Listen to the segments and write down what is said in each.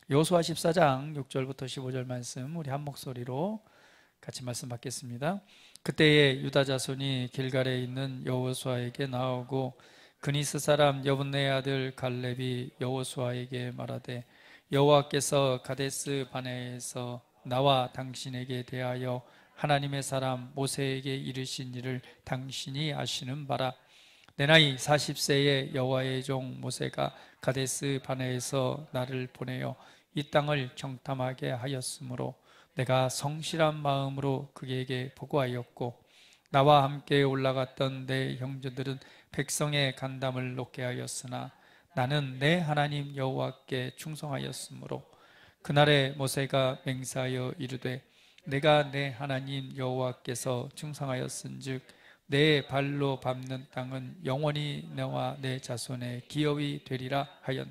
여호수아 14장 6절부터 15절 말씀 우리 한 목소리로 같이 말씀 받겠습니다. 그때에 유다 자손이 길갈에 있는 여호수아에게 나오고 그니스 사람 여분네 아들 갈렙이 여호수아에게 말하되 여호와께서 가데스 바네에서 나와 당신에게 대하여 하나님의 사람 모세에게 이르신 일을 당신이 아시는 바라. 내 나이 40세에 여호와의 종 모세가 가데스 바네에서 나를 보내어 이 땅을 정탐하게 하였으므로 내가 성실한 마음으로 그에게 보고하였고 나와 함께 올라갔던 내 형제들은 백성의 간담을 높게 하였으나 나는 내 하나님 여호와께 충성하였으므로 그날에 모세가 맹세하여 이르되 내가 내 하나님 여호와께서 충성하였은즉 내 발로 밟는 땅은 영원히 너와 내 자손의 기업이 되리라 하였.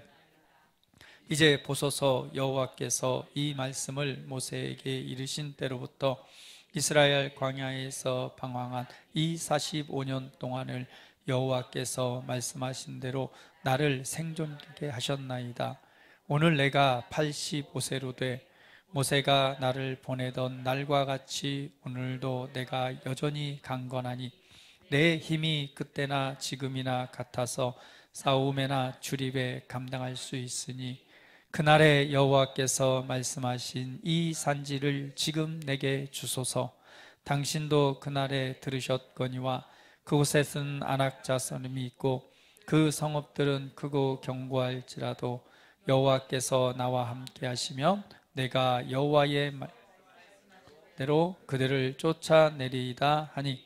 이제 보소서 여호와께서 이 말씀을 모세에게 이르신 때로부터 이스라엘 광야에서 방황한 이 45년 동안을 여호와께서 말씀하신 대로 나를 생존케 하셨나이다. 오늘 내가 85세로 돼 모세가 나를 보내던 날과 같이 오늘도 내가 여전히 강건하니 내 힘이 그때나 지금이나 같아서 싸움에나 출입에 감당할 수 있으니 그날에 여호와께서 말씀하신 이 산지를 지금 내게 주소서. 당신도 그날에 들으셨거니와 그곳에는 아낙 자손이 있고 그 성읍들은 크고 견고할지라도 여호와께서 나와 함께 하시면 내가 여호와의 말대로 그들을 쫓아내리이다 하니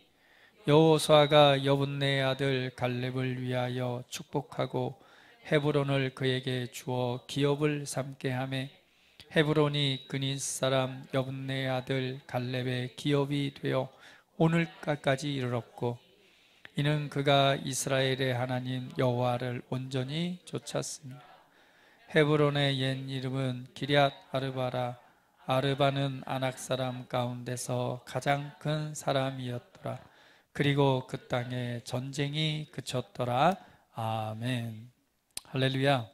여호수아가 여분네 아들 갈렙을 위하여 축복하고 헤브론을 그에게 주어 기업을 삼게 하며 헤브론이 그니스 사람 여분네 아들 갈렙의 기업이 되어 오늘까지 이르렀고 이는 그가 이스라엘의 하나님 여호와를 온전히 쫓았습니다. 헤브론의 옛 이름은 기럇 아르바라. 아르바는 아낙 사람 가운데서 가장 큰 사람이었더라. 그리고 그 땅에 전쟁이 그쳤더라. 아멘. 할렐루야.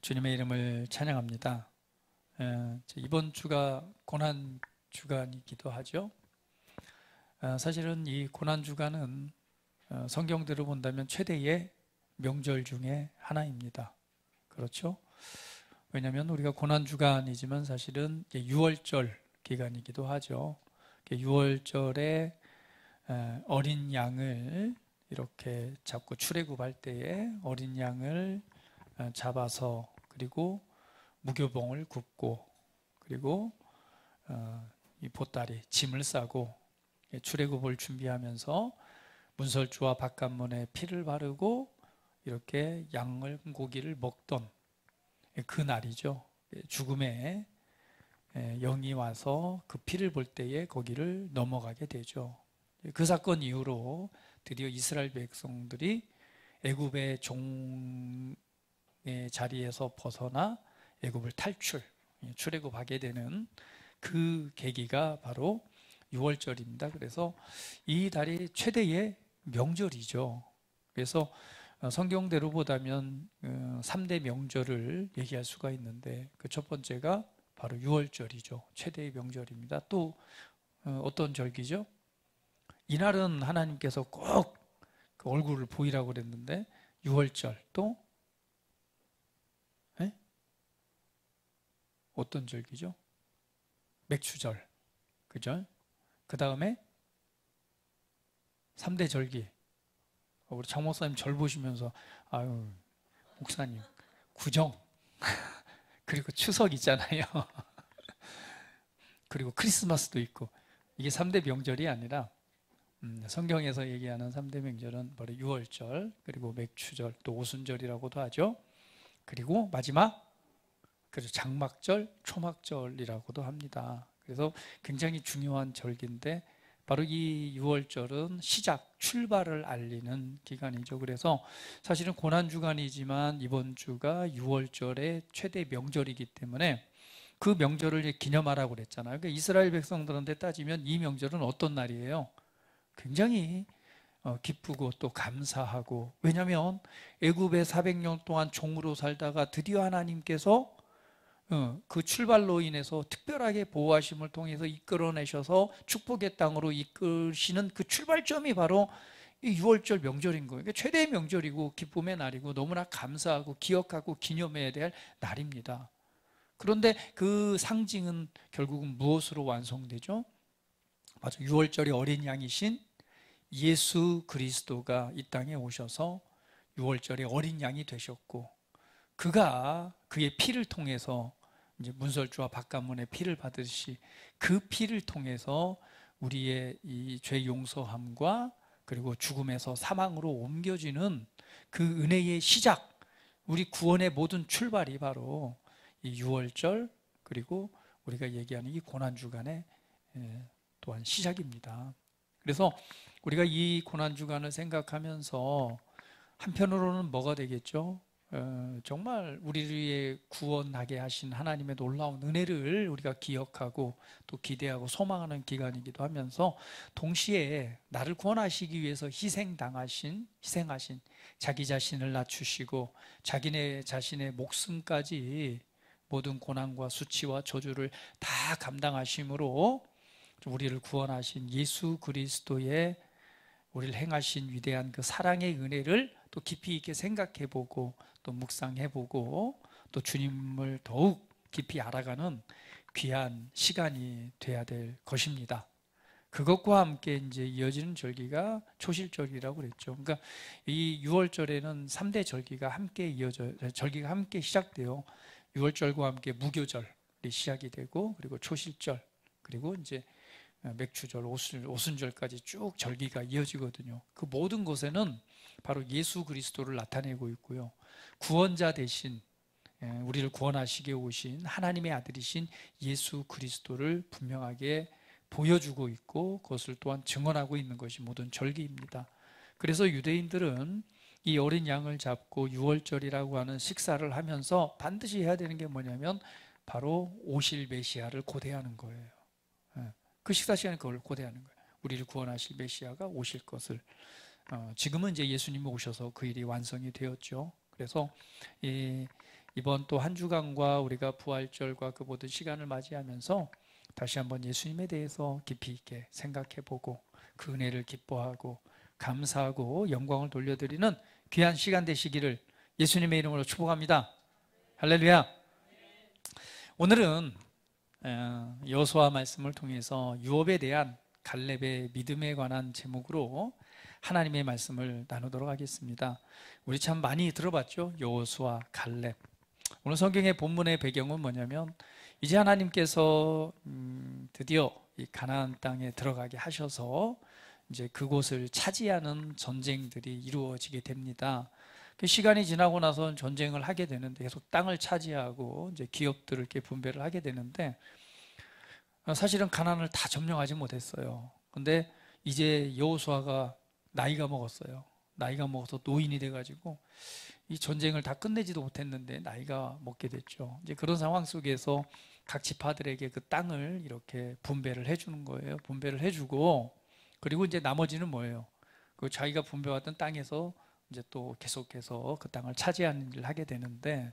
주님의 이름을 찬양합니다. 이번 주가 고난 주간이기도 하죠. 사실은 이 고난 주간은 성경대로 본다면 최대의 명절 중에 하나입니다. 그렇죠? 왜냐하면 우리가 고난 주간이지만 사실은 6월절 기간이기도 하죠. 6월절에 어린 양을 이렇게 잡고 출애굽할 때에 어린 양을 잡아서 그리고 무교봉을 굽고 그리고 이 보따리 짐을 싸고 출애굽을 준비하면서 문설주와 바깥문에 피를 바르고 이렇게 양을 고기를 먹던 그 날이죠. 죽음의 영이 와서 그 피를 볼 때에 거기를 넘어가게 되죠. 그 사건 이후로 드디어 이스라엘 백성들이 애굽의 종의 자리에서 벗어나 애굽을 출애굽하게 되는 그 계기가 바로 6월절입니다. 그래서 이 달이 최대의 명절이죠. 그래서 성경대로 보다면 3대 명절을 얘기할 수가 있는데 그 첫 번째가 바로 6월절이죠. 최대의 명절입니다. 또 어떤 절기죠? 이날은 하나님께서 꼭 그 얼굴을 보이라고 그랬는데 6월절 또 어떤 절기죠? 맥추절, 그죠? 그 다음에 3대 절기. 우리 장 목사님 절 보시면서 아유 목사님 구정 그리고 추석 있잖아요. 그리고 크리스마스도 있고 이게 3대 명절이 아니라 성경에서 얘기하는 3대 명절은 바로 6월절 그리고 맥추절 또 오순절이라고도 하죠. 그리고 마지막 그래서 장막절, 초막절이라고도 합니다. 그래서 굉장히 중요한 절기인데 바로 이 6월절은 시작, 출발을 알리는 기간이죠. 그래서 사실은 고난주간이지만 이번 주가 6월절의 최대 명절이기 때문에 그 명절을 기념하라고 그랬잖아요. 그러니까 이스라엘 백성들한테 따지면 이 명절은 어떤 날이에요? 굉장히 기쁘고 또 감사하고 왜냐하면 애굽에 400년 동안 종으로 살다가 드디어 하나님께서 그 출발로 인해서 특별하게 보호하심을 통해서 이끌어내셔서 축복의 땅으로 이끄시는 그 출발점이 바로 이 6월절 명절인 거예요. 그러니까 최대의 명절이고 기쁨의 날이고 너무나 감사하고 기억하고 기념해야 될 날입니다. 그런데 그 상징은 결국은 무엇으로 완성되죠? 맞아, 6월절이 어린 양이신 예수 그리스도가 이 땅에 오셔서 6월절에 어린 양이 되셨고, 그가 그의 피를 통해서 이제 문설주와 바깥문의 피를 받으시, 그 피를 통해서 우리의 이 죄 용서함과 그리고 죽음에서 사망으로 옮겨지는 그 은혜의 시작, 우리 구원의 모든 출발이 바로 이 6월절, 그리고 우리가 얘기하는 이 고난주간의 또한 시작입니다. 그래서 우리가 이 고난주간을 생각하면서 한편으로는 뭐가 되겠죠? 정말 우리의 구원하게 하신 하나님의 놀라운 은혜를 우리가 기억하고 또 기대하고 소망하는 기간이기도 하면서, 동시에 나를 구원하시기 위해서 희생하신 자기 자신을 낮추시고 자기네 자신의 목숨까지 모든 고난과 수치와 저주를 다 감당하심으로 우리를 구원하신 예수 그리스도의 우리를 행하신 위대한 그 사랑의 은혜를 또 깊이 있게 생각해보고 또 묵상해보고 또 주님을 더욱 깊이 알아가는 귀한 시간이 돼야 될 것입니다. 그것과 함께 이제 이어지는 절기가 초실절이라고 그랬죠. 그러니까 이 6월절에는 3대 절기가 함께 절기가 함께 시작돼요. 6월절과 함께 무교절이 시작이 되고, 그리고 초실절, 그리고 이제 맥추절, 오순절까지 쭉 절기가 이어지거든요. 그 모든 곳에는 바로 예수 그리스도를 나타내고 있고요. 구원자 대신 우리를 구원하시게 오신 하나님의 아들이신 예수 그리스도를 분명하게 보여주고 있고, 그것을 또한 증언하고 있는 것이 모든 절기입니다. 그래서 유대인들은 이 어린 양을 잡고 6월절이라고 하는 식사를 하면서 반드시 해야 되는 게 뭐냐면 바로 오실 메시아를 고대하는 거예요. 그 식사 시간에 그걸 고대하는 거예요. 우리를 구원하실 메시아가 오실 것을. 지금은 이제 예수님이 오셔서 그 일이 완성이 되었죠. 그래서 이번 또 한 주간과 우리가 부활절과 그 모든 시간을 맞이하면서 다시 한번 예수님에 대해서 깊이 있게 생각해보고 그 은혜를 기뻐하고 감사하고 영광을 돌려드리는 귀한 시간 되시기를 예수님의 이름으로 축복합니다. 할렐루야. 오늘은 여호수아 말씀을 통해서 유업에 대한 갈렙의 믿음에 관한 제목으로 하나님의 말씀을 나누도록 하겠습니다. 우리 참 많이 들어봤죠? 여호수아, 갈렙. 오늘 성경의 본문의 배경은 뭐냐면, 이제 하나님께서 드디어 이 가나안 땅에 들어가게 하셔서 이제 그곳을 차지하는 전쟁들이 이루어지게 됩니다. 그 시간이 지나고 나서 전쟁을 하게 되는데, 계속 땅을 차지하고 이제 기업들을 이렇게 분배를 하게 되는데, 사실은 가나안을 다 점령하지 못했어요. 근데 이제 여호수아가 나이가 먹었어요. 나이가 먹어서 노인이 돼가지고 이 전쟁을 다 끝내지도 못했는데 나이가 먹게 됐죠. 이제 그런 상황 속에서 각 지파들에게 그 땅을 이렇게 분배를 해주는 거예요. 분배를 해주고, 그리고 이제 나머지는 뭐예요? 그 자기가 분배받은 땅에서 이제 또 계속해서 그 땅을 차지하는 일을 하게 되는데,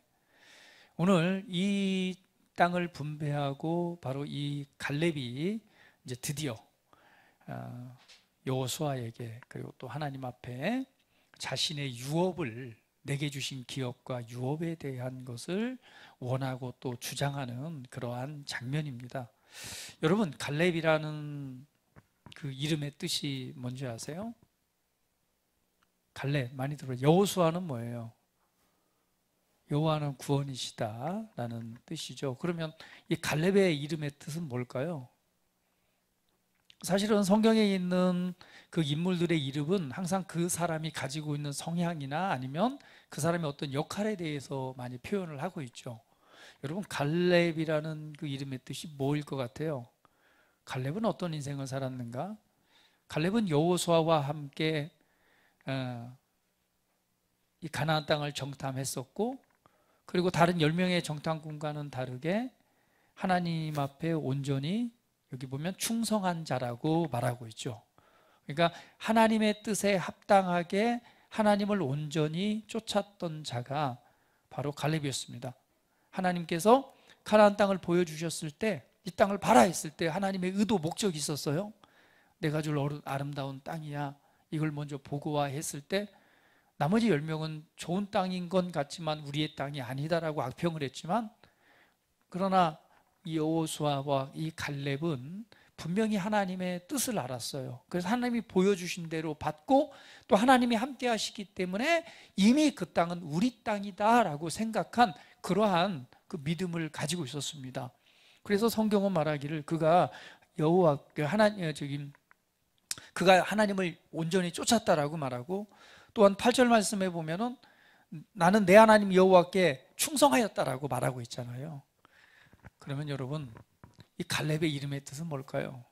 오늘 이 땅을 분배하고 바로 이 갈렙이 이제 드디어 여호수아에게, 그리고 또 하나님 앞에 자신의 유업을 내게 주신 기업과 유업에 대한 것을 원하고 또 주장하는 그러한 장면입니다. 여러분, 갈렙이라는 그 이름의 뜻이 뭔지 아세요? 갈렙 많이 들어요. 여호수아는 뭐예요? 여호와는 구원이시다 라는 뜻이죠. 그러면 이 갈렙의 이름의 뜻은 뭘까요? 사실은 성경에 있는 그 인물들의 이름은 항상 그 사람이 가지고 있는 성향이나 아니면 그 사람의 어떤 역할에 대해서 많이 표현을 하고 있죠. 여러분, 갈렙이라는 그 이름의 뜻이 뭐일 것 같아요? 갈렙은 어떤 인생을 살았는가? 갈렙은 여호수아와 함께 이 가나안 땅을 정탐했었고, 그리고 다른 10명의 정탐꾼과는 다르게 하나님 앞에 온전히, 여기 보면 충성한 자라고 말하고 있죠. 그러니까 하나님의 뜻에 합당하게 하나님을 온전히 쫓았던 자가 바로 갈렙이었습니다. 하나님께서 가나안 땅을 보여주셨을 때, 이 땅을 봐라 했을 때 하나님의 의도, 목적이 있었어요. 내가 줄 아름다운 땅이야, 이걸 먼저 보고 와 했을 때 나머지 10명은 좋은 땅인 건 같지만 우리의 땅이 아니다라고 악평을 했지만, 그러나 이 여호수아와 이 갈렙은 분명히 하나님의 뜻을 알았어요. 그래서 하나님이 보여주신 대로 받고, 또 하나님이 함께 하시기 때문에 이미 그 땅은 우리 땅이다 라고 생각한 그러한 그 믿음을 가지고 있었습니다. 그래서 성경은 말하기를 그가 그가 하나님을 온전히 쫓았다라고 말하고, 또한 8절 말씀에 보면은 나는 내 하나님 여호와께 충성하였다라고 말하고 있잖아요. 그러면 여러분, 이 갈렙의 이름의 뜻은 뭘까요?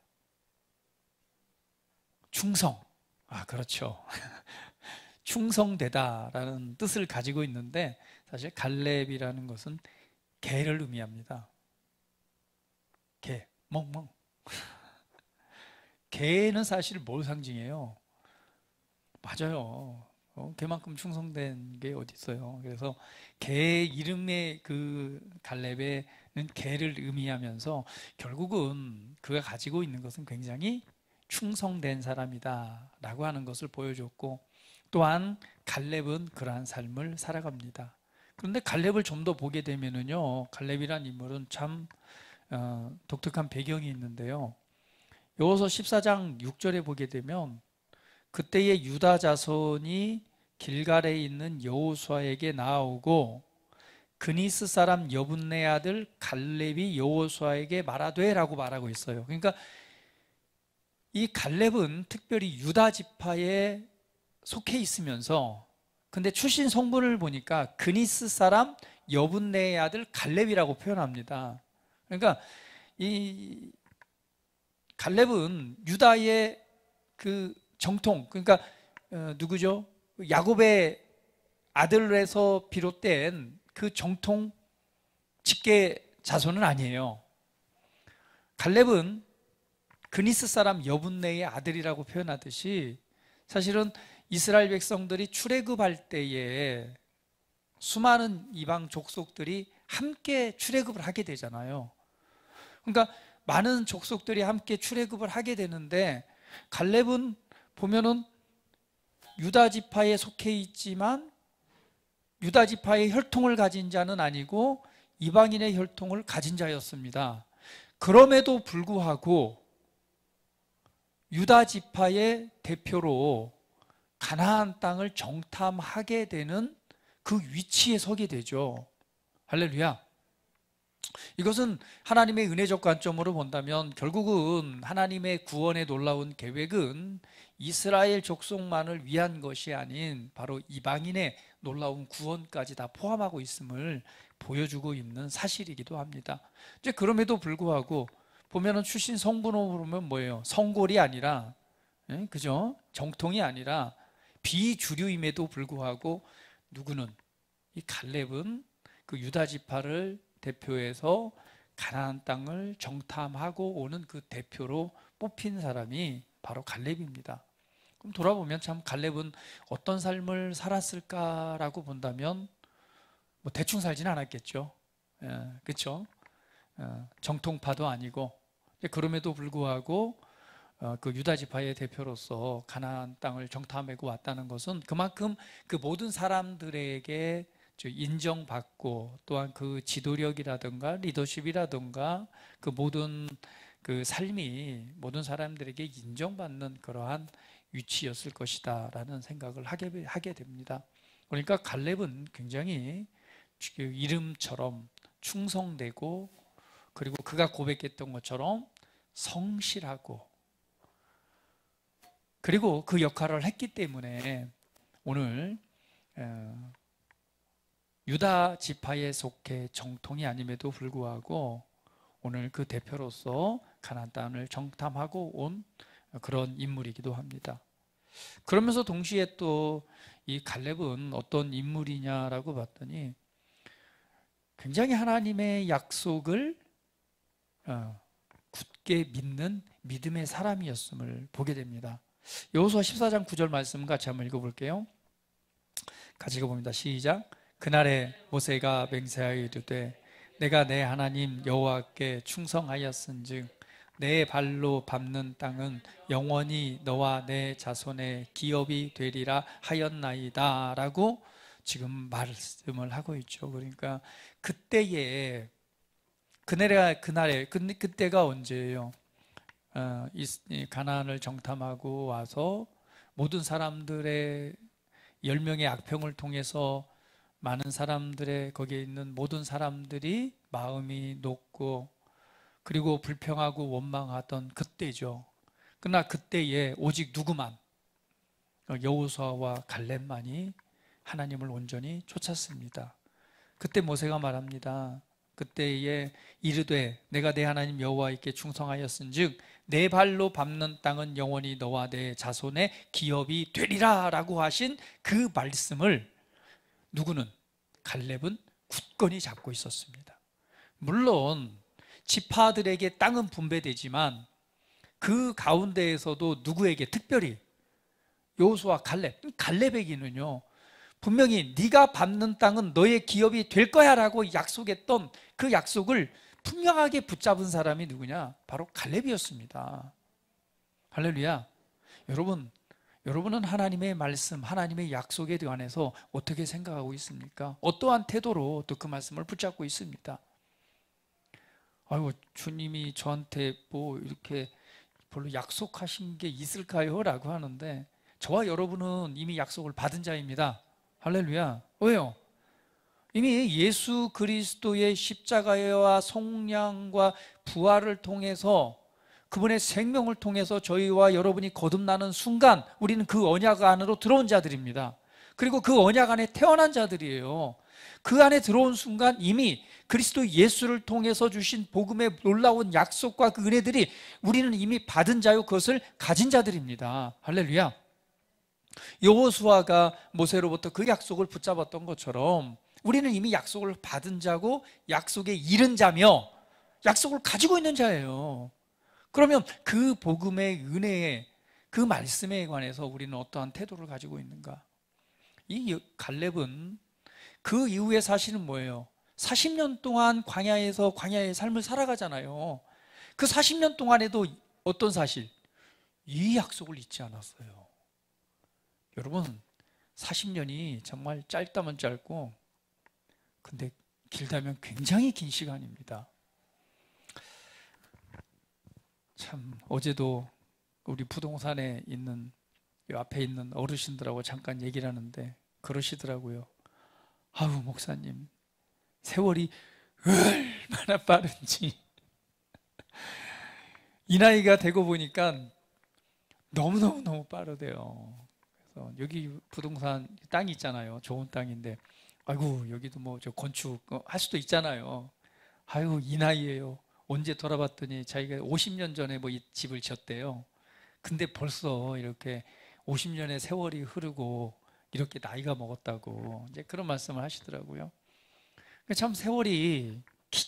충성. 그렇죠. 충성되다라는 뜻을 가지고 있는데, 사실 갈렙이라는 것은 개를 의미합니다. 개, 멍멍. 개는 사실 뭘 상징해요? 맞아요. 개만큼 충성된 게 어디 있어요? 그래서 개 이름의 그 갈렙에는 개를 의미하면서 결국은 그가 가지고 있는 것은 굉장히 충성된 사람이다 라고 하는 것을 보여줬고, 또한 갈렙은 그러한 삶을 살아갑니다. 그런데 갈렙을 좀 더 보게 되면은요, 갈렙이란 인물은 참 독특한 배경이 있는데요. 여호수아 14장 6절에 보게 되면 그때의 유다 자손이 길갈에 있는 여호수아에게 나아오고 그니스 사람 여분네 아들 갈렙이 여호수아에게 말하되 라고 말하고 있어요. 그러니까 이 갈렙은 특별히 유다 지파에 속해 있으면서, 근데 출신 성분을 보니까 그니스 사람 여분네의 아들 갈렙이라고 표현합니다. 그러니까 이 갈렙은 유다의 그 정통, 그러니까 누구죠? 야곱의 아들에서 비롯된 그 정통 직계 자손은 아니에요. 갈렙은 그니스 사람 여분네의 아들이라고 표현하듯이, 사실은 이스라엘 백성들이 출애굽할 때에 수많은 이방 족속들이 함께 출애굽을 하게 되잖아요. 그러니까 많은 족속들이 함께 출애굽을 하게 되는데, 갈렙은 보면은 유다 지파에 속해 있지만 유다 지파의 혈통을 가진 자는 아니고 이방인의 혈통을 가진 자였습니다. 그럼에도 불구하고 유다 지파의 대표로 가나안 땅을 정탐하게 되는 그 위치에 서게 되죠. 할렐루야. 이것은 하나님의 은혜적 관점으로 본다면 결국은 하나님의 구원의 놀라운 계획은 이스라엘 족속만을 위한 것이 아닌 바로 이방인의 놀라운 구원까지 다 포함하고 있음을 보여주고 있는 사실이기도 합니다. 이제 그럼에도 불구하고 보면은 출신 성분으로 보면 뭐예요? 성골이 아니라, 그죠? 정통이 아니라 비주류임에도 불구하고 누구는, 이 갈렙은 그 유다 지파를 대표해서 가나안 땅을 정탐하고 오는 그 대표로 뽑힌 사람이 바로 갈렙입니다. 그럼 돌아보면 참 갈렙은 어떤 삶을 살았을까라고 본다면 뭐 대충 살지는 않았겠죠. 그렇죠? 정통파도 아니고, 그럼에도 불구하고 그 유다 지파의 대표로서 가나안 땅을 정탐하고 왔다는 것은 그만큼 그 모든 사람들에게 인정받고, 또한 그 지도력이라든가 리더십이라든가 그 모든 그 삶이 모든 사람들에게 인정받는 그러한 위치였을 것이다 라는 생각을 하게 됩니다. 그러니까 갈렙은 굉장히 이름처럼 충성되고, 그리고 그가 고백했던 것처럼 성실하고, 그리고 그 역할을 했기 때문에 오늘 유다 지파에 속해 정통이 아님에도 불구하고 오늘 그 대표로서 가나안 땅을 정탐하고 온 그런 인물이기도 합니다. 그러면서 동시에 또 이 갈렙은 어떤 인물이냐라고 봤더니 굉장히 하나님의 약속을 굳게 믿는 믿음의 사람이었음을 보게 됩니다. 여호수아 14장 9절 말씀 같이 한번 읽어볼게요. 같이 읽어봅니다. 시작. 그날에 모세가 맹세하여 이르되 내가 내 하나님 여호와께 충성하였은즉 내 발로 밟는 땅은 영원히 너와 내 자손의 기업이 되리라 하였나이다 라고 지금 말씀을 하고 있죠. 그러니까 그때에 그때가 언제예요? 이 가나안을 정탐하고 와서 모든 사람들의 10명의 악평을 통해서 많은 사람들의 거기에 있는 모든 사람들이 마음이 높고 그리고 불평하고 원망하던 그때죠. 그러나 그때에 오직 누구만, 여호수아와 갈렙만이 하나님을 온전히 쫓았습니다. 그때 모세가 말합니다. 그때에 이르되 내가 내 하나님 여호와께 충성하였은즉 내 발로 밟는 땅은 영원히 너와 내 자손의 기업이 되리라 라고 하신 그 말씀을 누구는? 갈렙은 굳건히 잡고 있었습니다. 물론 지파들에게 땅은 분배되지만 그 가운데에서도 누구에게 특별히 여호수아 갈렙에게는요 분명히 네가 밟는 땅은 너의 기업이 될 거야 라고 약속했던 그 약속을 분명하게 붙잡은 사람이 누구냐? 바로 갈렙이었습니다. 할렐루야. 여러분은 하나님의 말씀, 하나님의 약속에 관해서 어떻게 생각하고 있습니까? 어떠한 태도로 또 그 말씀을 붙잡고 있습니다. 아이고, 주님이 저한테 뭐 이렇게 별로 약속하신 게 있을까요? 라고 하는데 저와 여러분은 이미 약속을 받은 자입니다. 할렐루야. 왜요? 이미 예수 그리스도의 십자가와 속량과 부활을 통해서 그분의 생명을 통해서 저희와 여러분이 거듭나는 순간 우리는 그 언약 안으로 들어온 자들입니다. 그리고 그 언약 안에 태어난 자들이에요. 그 안에 들어온 순간 이미 그리스도 예수를 통해서 주신 복음의 놀라운 약속과 그 은혜들이 우리는 이미 받은 자요 그것을 가진 자들입니다. 할렐루야. 여호수아가 모세로부터 그 약속을 붙잡았던 것처럼 우리는 이미 약속을 받은 자고 약속에 이른 자며 약속을 가지고 있는 자예요. 그러면 그 복음의 은혜에 그 말씀에 관해서 우리는 어떠한 태도를 가지고 있는가? 이 갈렙은 그 이후의 사실은 뭐예요? 40년 동안 광야에서 광야의 삶을 살아가잖아요. 그 40년 동안에도 어떤 사실? 이 약속을 잊지 않았어요. 여러분 40년이 정말 짧다면 짧고 근데 길다면 굉장히 긴 시간입니다. 참 어제도 우리 부동산에 있는 이 앞에 있는 어르신들하고 잠깐 얘기를 하는데 그러시더라고요. 아우 목사님 세월이 얼마나 빠른지 이 나이가 되고 보니까 너무 빠르대요. 그래서 여기 부동산 땅이 있잖아요. 좋은 땅인데 아이고 여기도 뭐 저 건축 할 수도 있잖아요. 아이고 이 나이에요. 언제 돌아봤더니 자기가 50년 전에 뭐 이 집을 지었대요. 근데 벌써 이렇게 50년의 세월이 흐르고 이렇게 나이가 먹었다고 이제 그런 말씀을 하시더라고요. 참 세월이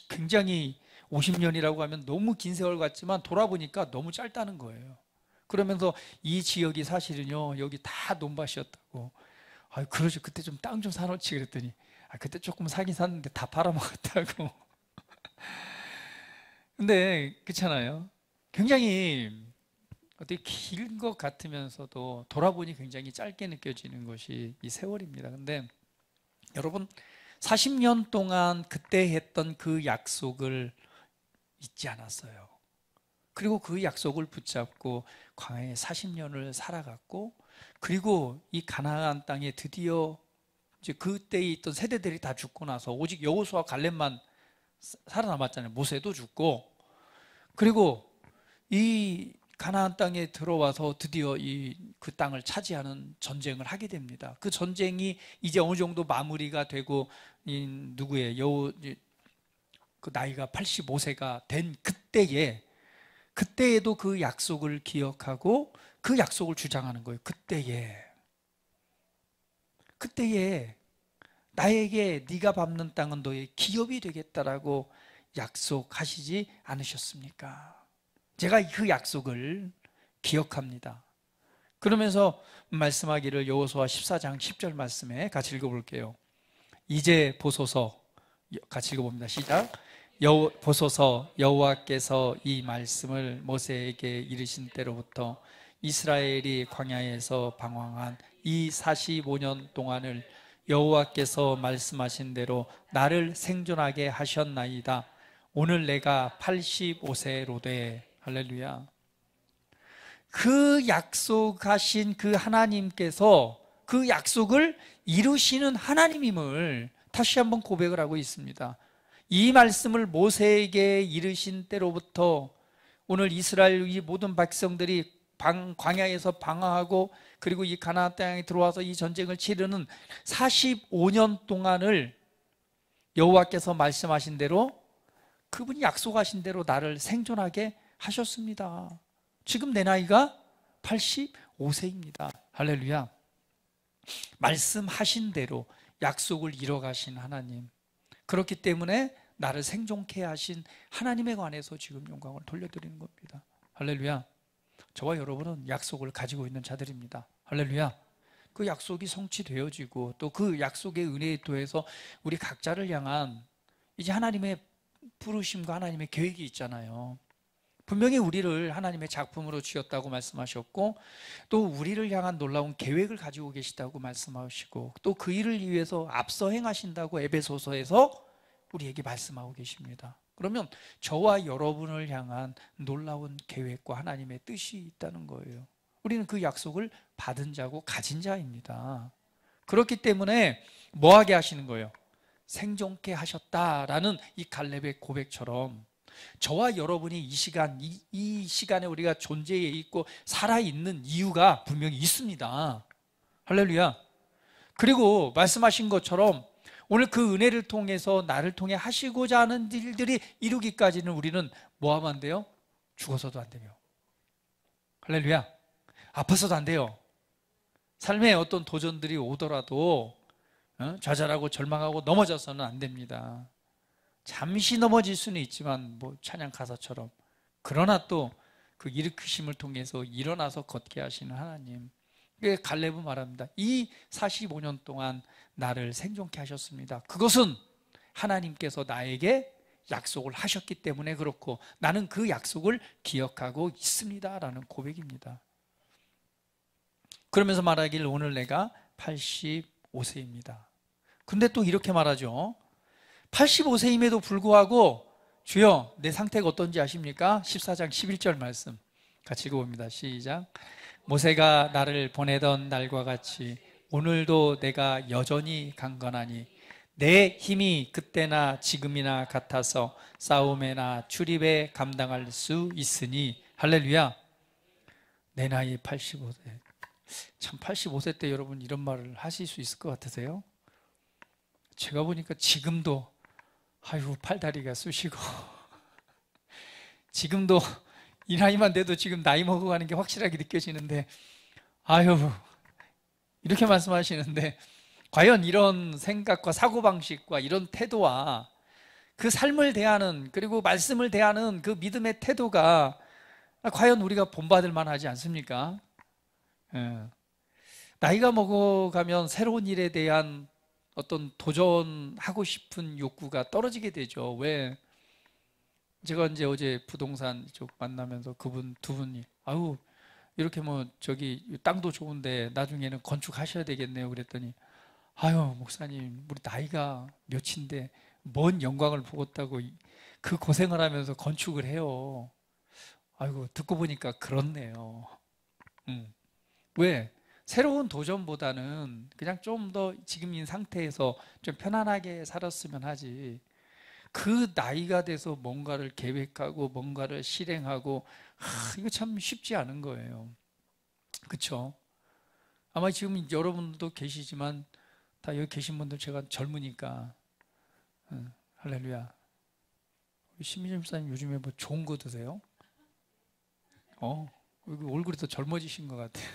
굉장히 50년이라고 하면 너무 긴 세월 같지만 돌아보니까 너무 짧다는 거예요. 그러면서 이 지역이 사실은요 여기 다 논밭이었다고. 아 그러죠. 그때 좀 땅 좀 사놓지 그랬더니 그때 조금 사긴 샀는데 다 팔아먹었다고. 근데 그렇잖아요. 굉장히 어떻게 긴 것 같으면서도 돌아보니 굉장히 짧게 느껴지는 것이 이 세월입니다. 근데 여러분 40년 동안 그때 했던 그 약속을 잊지 않았어요. 그리고 그 약속을 붙잡고 광야에 40년을 살아갔고 그리고 이 가나안 땅에 드디어 이제 그때에 있던 세대들이 다 죽고 나서 오직 여호수아 갈렙만 살아남았잖아요. 모세도 죽고 그리고 이 가나안 땅에 들어와서 드디어 그 땅을 차지하는 전쟁을 하게 됩니다. 그 전쟁이 이제 어느 정도 마무리가 되고 그 나이가 85세가 된 그때에도 그 약속을 기억하고 그 약속을 주장하는 거예요. 그때에 나에게 네가 밟는 땅은 너의 기업이 되겠다라고 약속하시지 않으셨습니까? 제가 그 약속을 기억합니다. 그러면서 말씀하기를 여호수아 14장 10절 말씀에 같이 읽어볼게요. 이제 보소서 같이 읽어봅니다. 시작. 보소서, 여호와께서 이 말씀을 모세에게 이르신 때로부터 이스라엘이 광야에서 방황한 이 45년 동안을 여호와께서 말씀하신 대로 나를 생존하게 하셨나이다. 오늘 내가 85세로되. 할렐루야. 그 약속하신 그 하나님께서 그 약속을 이루시는 하나님임을 다시 한번 고백을 하고 있습니다. 이 말씀을 모세에게 이르신 때로부터 오늘 이스라엘 이 모든 백성들이 광야에서 방황하고 그리고 이 가나안 땅에 들어와서 이 전쟁을 치르는 45년 동안을 여호와께서 말씀하신 대로 그분이 약속하신 대로 나를 생존하게 하셨습니다. 지금 내 나이가 85세입니다. 할렐루야. 말씀하신 대로 약속을 이뤄가신 하나님, 그렇기 때문에 나를 생존케 하신 하나님에 관해서 지금 영광을 돌려드리는 겁니다. 할렐루야. 저와 여러분은 약속을 가지고 있는 자들입니다. 할렐루야. 그 약속이 성취되어지고 또 그 약속의 은혜에 더해서 우리 각자를 향한 이제 하나님의 부르심과 하나님의 계획이 있잖아요. 분명히 우리를 하나님의 작품으로 지었다고 말씀하셨고 또 우리를 향한 놀라운 계획을 가지고 계시다고 말씀하시고 또 그 일을 위해서 앞서 행하신다고 에베소서에서 우리에게 말씀하고 계십니다. 그러면 저와 여러분을 향한 놀라운 계획과 하나님의 뜻이 있다는 거예요. 우리는 그 약속을 받은 자고 가진 자입니다. 그렇기 때문에 뭐하게 하시는 거예요? 생존케 하셨다라는 이 갈렙의 고백처럼 저와 여러분이 이 시간에 우리가 존재해 있고 살아있는 이유가 분명히 있습니다. 할렐루야. 그리고 말씀하신 것처럼 오늘 그 은혜를 통해서 나를 통해 하시고자 하는 일들이 이루기까지는 우리는 뭐하면 안 돼요? 죽어서도 안 돼요. 할렐루야. 아파서도 안 돼요. 삶에 어떤 도전들이 오더라도 좌절하고 절망하고 넘어져서는 안 됩니다. 잠시 넘어질 수는 있지만 뭐 찬양 가사처럼, 그러나 또 그 일으키심을 통해서 일어나서 걷게 하시는 하나님. 갈렙은 말합니다. 이 45년 동안 나를 생존케 하셨습니다. 그것은 하나님께서 나에게 약속을 하셨기 때문에 그렇고 나는 그 약속을 기억하고 있습니다 라는 고백입니다. 그러면서 말하길 오늘 내가 85세입니다. 근데 또 이렇게 말하죠. 85세임에도 불구하고 주여 내 상태가 어떤지 아십니까? 14장 11절 말씀 같이 읽어봅니다. 시작. 모세가 나를 보내던 날과 같이 오늘도 내가 여전히 강건하니 내 힘이 그때나 지금이나 같아서 싸움에나 출입에 감당할 수 있으니. 할렐루야. 내 나이 85세. 참 85세 때 여러분 이런 말을 하실 수 있을 것 같으세요? 제가 보니까 지금도 아이고 팔다리가 쑤시고 지금도 이 나이만 돼도 지금 나이 먹어가는 게 확실하게 느껴지는데 아유 이렇게 말씀하시는데 과연 이런 생각과 사고방식과 이런 태도와 그 삶을 대하는 그리고 말씀을 대하는 그 믿음의 태도가 과연 우리가 본받을 만하지 않습니까? 나이가 먹어가면 새로운 일에 대한 어떤 도전하고 싶은 욕구가 떨어지게 되죠. 왜? 제가 이제 어제 부동산 쪽 만나면서 두 분이 아유 이렇게 뭐 저기 땅도 좋은데 나중에는 건축하셔야 되겠네요. 그랬더니 아유 목사님 우리 나이가 몇인데 뭔 영광을 보겠다고 그 고생을 하면서 건축을 해요. 아이고 듣고 보니까 그렇네요. 왜? 새로운 도전보다는 그냥 좀 더 지금인 상태에서 좀 편안하게 살았으면 하지 그 나이가 돼서 뭔가를 계획하고 뭔가를 실행하고 이거 참 쉽지 않은 거예요. 그렇죠? 아마 지금 여러분도 계시지만 다 여기 계신 분들 제가 젊으니까 할렐루야. 신민정 목사님 요즘에 뭐 좋은 거 드세요? 얼굴이 더 젊어지신 것 같아요.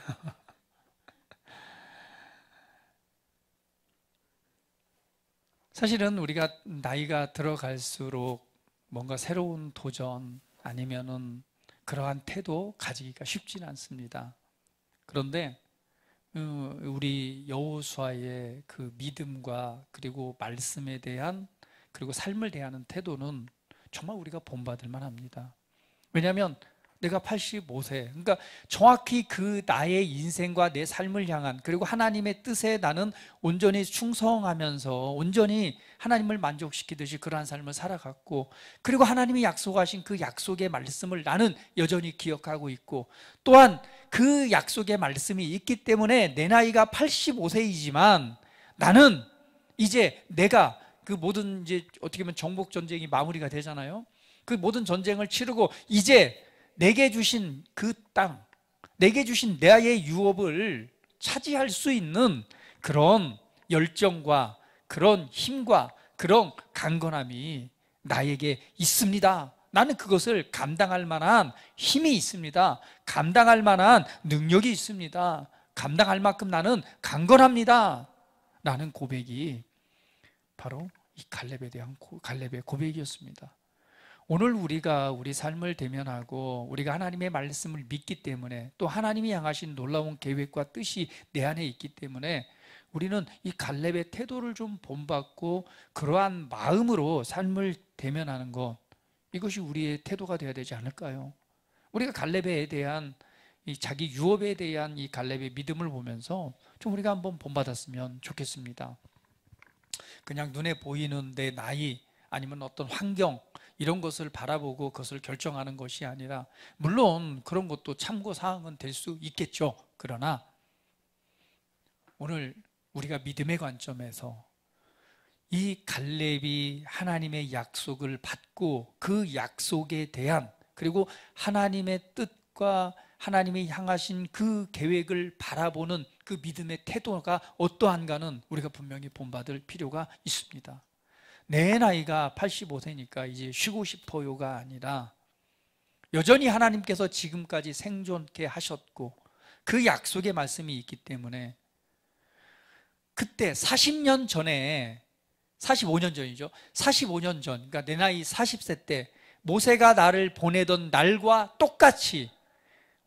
사실은 우리가 나이가 들어갈수록 뭔가 새로운 도전 아니면은 그러한 태도 가지기가 쉽지는 않습니다. 그런데 우리 여호수아의 그 믿음과 그리고 말씀에 대한 그리고 삶을 대하는 태도는 정말 우리가 본받을 만합니다. 왜냐하면 내가 85세, 그러니까 정확히 그 나의 인생과 내 삶을 향한, 그리고 하나님의 뜻에 나는 온전히 충성하면서 온전히 하나님을 만족시키듯이 그러한 삶을 살아갔고, 그리고 하나님이 약속하신 그 약속의 말씀을 나는 여전히 기억하고 있고, 또한 그 약속의 말씀이 있기 때문에 내 나이가 85세이지만 나는 이제 내가 그 모든, 이제 어떻게 보면 정복 전쟁이 마무리가 되잖아요. 그 모든 전쟁을 치르고 이제 내게 주신 그 땅, 내게 주신 나의 유업을 차지할 수 있는 그런 열정과 그런 힘과 그런 강건함이 나에게 있습니다. 나는 그것을 감당할 만한 힘이 있습니다. 감당할 만한 능력이 있습니다. 감당할 만큼 나는 강건합니다. 라는 고백이 바로 이 갈렙에 대한 갈렙의 고백이었습니다. 오늘 우리가 우리 삶을 대면하고 우리가 하나님의 말씀을 믿기 때문에, 또 하나님이 향하신 놀라운 계획과 뜻이 내 안에 있기 때문에 우리는 이 갈렙의 태도를 좀 본받고 그러한 마음으로 삶을 대면하는 것, 이것이 우리의 태도가 되어야 되지 않을까요? 우리가 갈렙에 대한 이 자기 유업에 대한 이 갈렙의 믿음을 보면서 좀 우리가 한번 본받았으면 좋겠습니다. 그냥 눈에 보이는 내 나이 아니면 어떤 환경, 이런 것을 바라보고 그것을 결정하는 것이 아니라, 물론 그런 것도 참고사항은 될 수 있겠죠. 그러나 오늘 우리가 믿음의 관점에서 이 갈렙이 하나님의 약속을 받고 그 약속에 대한, 그리고 하나님의 뜻과 하나님이 향하신 그 계획을 바라보는 그 믿음의 태도가 어떠한가는 우리가 분명히 본받을 필요가 있습니다. 내 나이가 85세니까 이제 쉬고 싶어요가 아니라, 여전히 하나님께서 지금까지 생존케 하셨고 그 약속의 말씀이 있기 때문에, 그때 40년 전에, 45년 전이죠. 45년 전, 그러니까 내 나이 40세 때 모세가 나를 보내던 날과 똑같이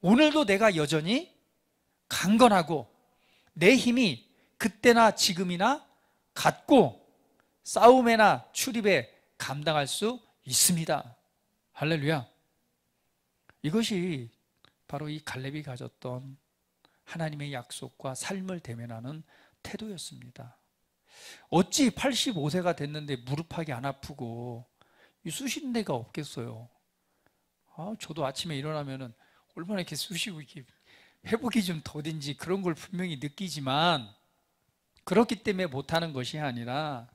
오늘도 내가 여전히 강건하고 내 힘이 그때나 지금이나 같고 싸움에나 출입에 감당할 수 있습니다. 할렐루야. 이것이 바로 이 갈렙이 가졌던 하나님의 약속과 삶을 대면하는 태도였습니다. 어찌 85세가 됐는데 무릎팍이 안 아프고 쑤시는 데가 없겠어요. 저도 아침에 일어나면은 얼마나 이렇게 쑤시고 이렇게 회복이 좀 더딘지 그런 걸 분명히 느끼지만, 그렇기 때문에 못하는 것이 아니라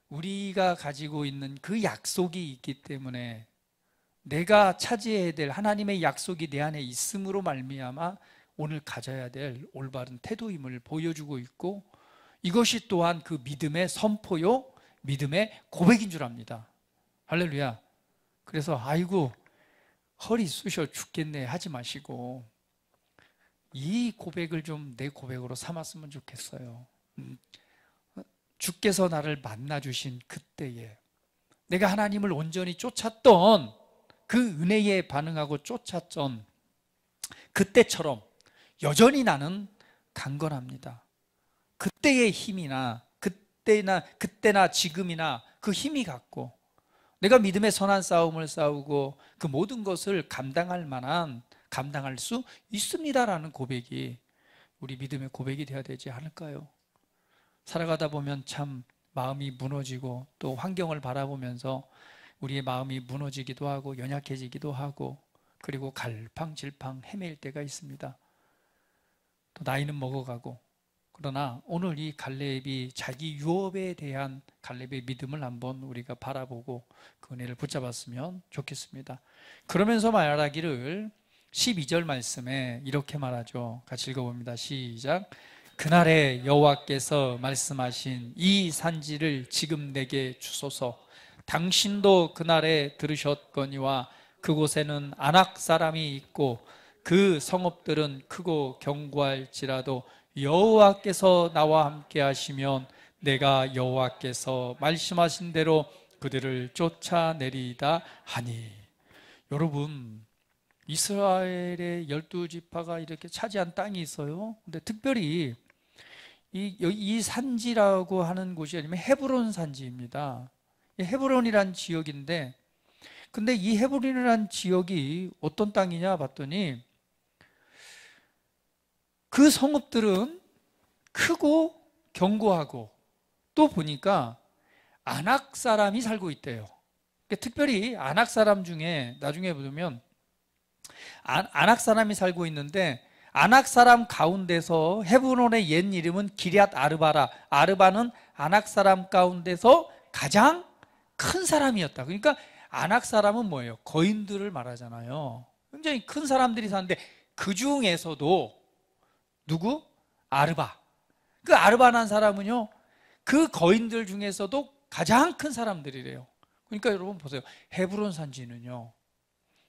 우리가 가지고 있는 그 약속이 있기 때문에, 내가 차지해야 될 하나님의 약속이 내 안에 있음으로 말미암아 오늘 가져야 될 올바른 태도임을 보여주고 있고, 이것이 또한 그 믿음의 선포요, 믿음의 고백인 줄 압니다. 할렐루야. 그래서 아이고 허리 쑤셔 죽겠네 하지 마시고 이 고백을 좀 내 고백으로 삼았으면 좋겠어요. 주께서 나를 만나주신 그때에 내가 하나님을 온전히 쫓았던 그 은혜에 반응하고 쫓았던 그때처럼 여전히 나는 강건합니다. 그때의 힘이나 그때나 지금이나 그 힘이 같고, 내가 믿음의 선한 싸움을 싸우고 그 모든 것을 감당할 수 있습니다라는 고백이 우리 믿음의 고백이 되어야 되지 않을까요? 살아가다 보면 참 마음이 무너지고, 또 환경을 바라보면서 우리의 마음이 무너지기도 하고 연약해지기도 하고, 그리고 갈팡질팡 헤매일 때가 있습니다. 또 나이는 먹어가고. 그러나 오늘 이 갈렙이 자기 유업에 대한 갈렙의 믿음을 한번 우리가 바라보고 그 은혜를 붙잡았으면 좋겠습니다. 그러면서 말하기를 12절 말씀에 이렇게 말하죠. 같이 읽어봅니다. 시작. 그날에 여호와께서 말씀하신 이 산지를 지금 내게 주소서. 당신도 그날에 들으셨거니와 그곳에는 아낙 사람이 있고 그 성읍들은 크고 견고할지라도 여호와께서 나와 함께 하시면 내가 여호와께서 말씀하신 대로 그들을 쫓아내리이다 하니. 여러분, 이스라엘의 12지파가 이렇게 차지한 땅이 있어요. 근데 특별히 이 산지라고 하는 곳이 아니면 헤브론 산지입니다. 헤브론이란 지역인데, 근데 이 헤브론이란 지역이 어떤 땅이냐 봤더니 그 성읍들은 크고 견고하고, 또 보니까 아낙 사람이 살고 있대요. 특별히 아낙 사람 중에 나중에 보면 아낙 사람이 살고 있는데, 아낙 사람 가운데서 헤브론의 옛 이름은 기럇 아르바라. 아르바는 아낙 사람 가운데서 가장 큰 사람이었다. 그러니까 아낙 사람은 뭐예요? 거인들을 말하잖아요. 굉장히 큰 사람들이 사는데, 그 중에서도 누구? 아르바. 그 아르바라는 사람은요, 그 거인들 중에서도 가장 큰 사람들이래요. 그러니까 여러분 보세요. 헤브론 산지는요,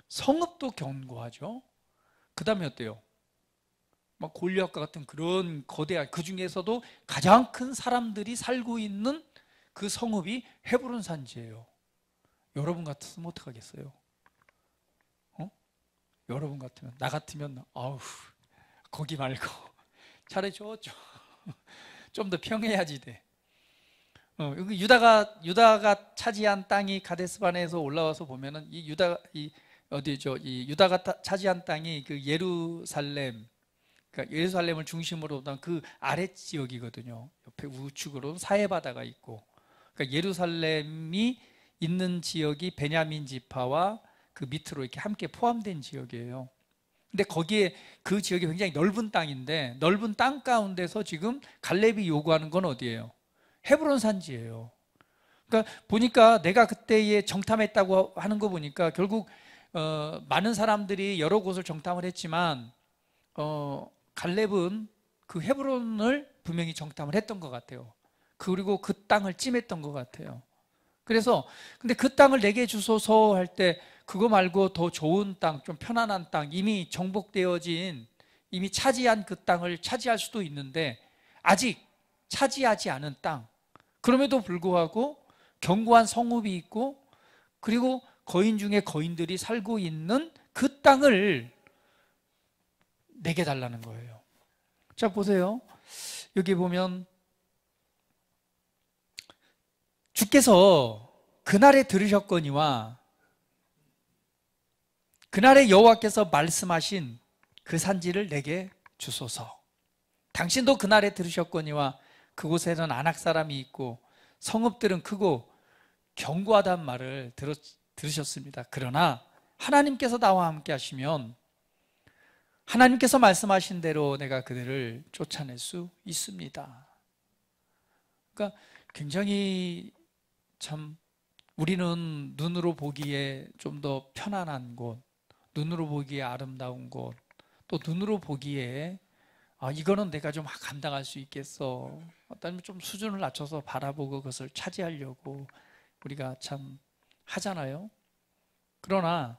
성읍도 견고하죠. 그 다음에 어때요? 막 골리앗과 같은 그런 거대한, 그 중에서도 가장 큰 사람들이 살고 있는 그 성읍이 헤브론 산지예요. 여러분 같으면 어떡하겠어요? 여러분 같으면, 나 같으면 아우, 거기 말고 차라리 저쪽 좀 더 평해야지 돼. 여기 유다가 차지한 땅이 가데스바네에서 올라와서 보면은 이 유다가 차지한 땅이 그 예루살렘, 그러니까 예루살렘을 중심으로 한 그 아래 지역이거든요. 옆에 우측으로 사해바다가 있고, 그러니까 예루살렘이 있는 지역이 베냐민 지파와 그 밑으로 이렇게 함께 포함된 지역이에요. 근데 거기에 그 지역이 굉장히 넓은 땅인데, 넓은 땅 가운데서 지금 갈렙이 요구하는 건 어디예요? 헤브론 산지예요. 그러니까 보니까 내가 그때에 정탐했다고 하는 거 보니까 결국 많은 사람들이 여러 곳을 정탐을 했지만 갈렙은 그 헤브론을 분명히 정탐을 했던 것 같아요. 그리고 그 땅을 찜했던 것 같아요. 그래서 근데 그 땅을 내게 주소서 할 때, 그거 말고 더 좋은 땅, 좀 편안한 땅, 이미 정복되어진, 이미 차지한 그 땅을 차지할 수도 있는데 아직 차지하지 않은 땅, 그럼에도 불구하고 견고한 성읍이 있고, 그리고 거인 중에 거인들이 살고 있는 그 땅을 내게 달라는 거예요. 자, 보세요. 여기 보면 주께서 그날에 들으셨거니와 그날에 여호와께서 말씀하신 그 산지를 내게 주소서. 당신도 그날에 들으셨거니와 그곳에는 아낙 사람이 있고 성읍들은 크고 견고하단 말을 들으셨습니다. 그러나 하나님께서 나와 함께 하시면 하나님께서 말씀하신 대로 내가 그들을 쫓아낼 수 있습니다. 그러니까 굉장히 참 우리는 눈으로 보기에 좀 더 편안한 곳, 눈으로 보기에 아름다운 곳, 또 눈으로 보기에 이거는 내가 좀 감당할 수 있겠어, 어떤 좀 수준을 낮춰서 바라보고 그것을 차지하려고 우리가 참 하잖아요. 그러나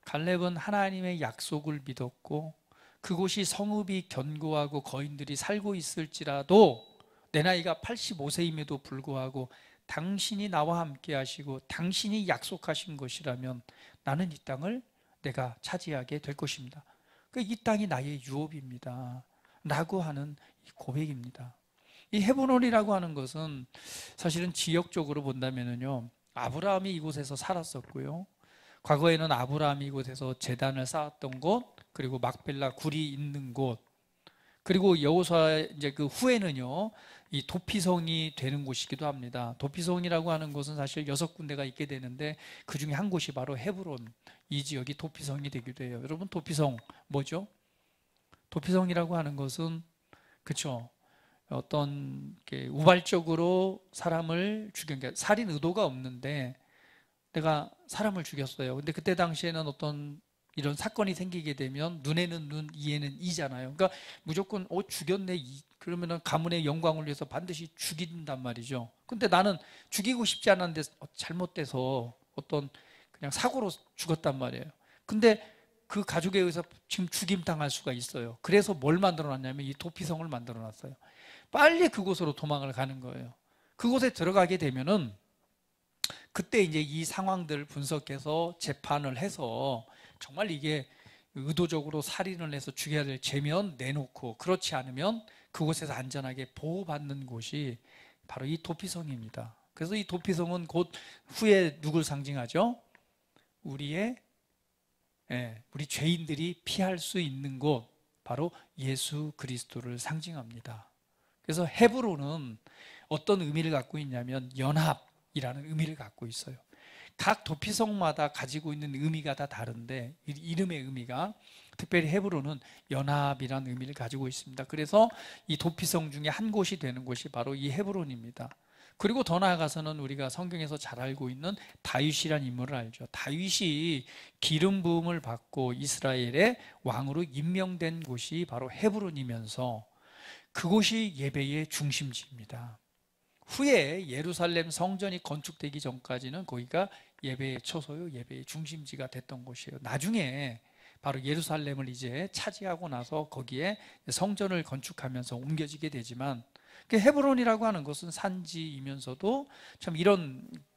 갈렙은 하나님의 약속을 믿었고, 그곳이 성읍이 견고하고 거인들이 살고 있을지라도 내 나이가 85세임에도 불구하고 당신이 나와 함께 하시고 당신이 약속하신 것이라면 나는 이 땅을 내가 차지하게 될 것입니다. 이 땅이 나의 유업입니다 라고 하는 고백입니다. 이 헤브론이라고 하는 것은 사실은 지역적으로 본다면요, 아브라함이 이곳에서 살았었고요, 과거에는 아브라함이 이곳에서 제단을 쌓았던 곳, 그리고 막벨라 굴이 있는 곳, 그리고 여호수아 이제 그 후에는요 이 도피성이 되는 곳이기도 합니다. 도피성이라고 하는 곳은 사실 6군데가 있게 되는데 그 중에 한 곳이 바로 헤브론, 이 지역이 도피성이 되기도 해요. 여러분, 도피성 뭐죠? 도피성이라고 하는 것은 그렇죠, 어떤 우발적으로 사람을 죽인, 게 살인 의도가 없는데 내가 사람을 죽였어요. 근데 그때 당시에는 어떤 이런 사건이 생기게 되면 눈에는 눈, 이에는 이잖아요. 그러니까 무조건 죽였네, 그러면은 가문의 영광을 위해서 반드시 죽인단 말이죠. 근데 나는 죽이고 싶지 않았는데 잘못돼서 어떤 그냥 사고로 죽었단 말이에요. 근데 그 가족에 의해서 지금 죽임당할 수가 있어요. 그래서 뭘 만들어놨냐면 이 도피성을 만들어놨어요. 빨리 그곳으로 도망을 가는 거예요. 그곳에 들어가게 되면은 그때 이제 이 상황들을 분석해서 재판을 해서 정말 이게 의도적으로 살인을 해서 죽여야 될 죄면 내놓고, 그렇지 않으면 그곳에서 안전하게 보호받는 곳이 바로 이 도피성입니다. 그래서 이 도피성은 곧 후에 누굴 상징하죠? 우리 죄인들이 피할 수 있는 곳, 바로 예수 그리스도를 상징합니다. 그래서 헤브론은 어떤 의미를 갖고 있냐면 연합이라는 의미를 갖고 있어요. 각 도피성마다 가지고 있는 의미가 다 다른데 이름의 의미가, 특별히 헤브론은 연합이라는 의미를 가지고 있습니다. 그래서 이 도피성 중에 한 곳이 되는 곳이 바로 이 헤브론입니다. 그리고 더 나아가서는 우리가 성경에서 잘 알고 있는 다윗이라는 인물을 알죠. 다윗이 기름 부음을 받고 이스라엘의 왕으로 임명된 곳이 바로 헤브론이면서 그곳이 예배의 중심지입니다. 후에 예루살렘 성전이 건축되기 전까지는 거기가 예배의 초소요, 예배의 중심지가 됐던 곳이에요. 나중에 바로 예루살렘을 이제 차지하고 나서 거기에 성전을 건축하면서 옮겨지게 되지만, 헤브론이라고 하는 것은 산지이면서도 참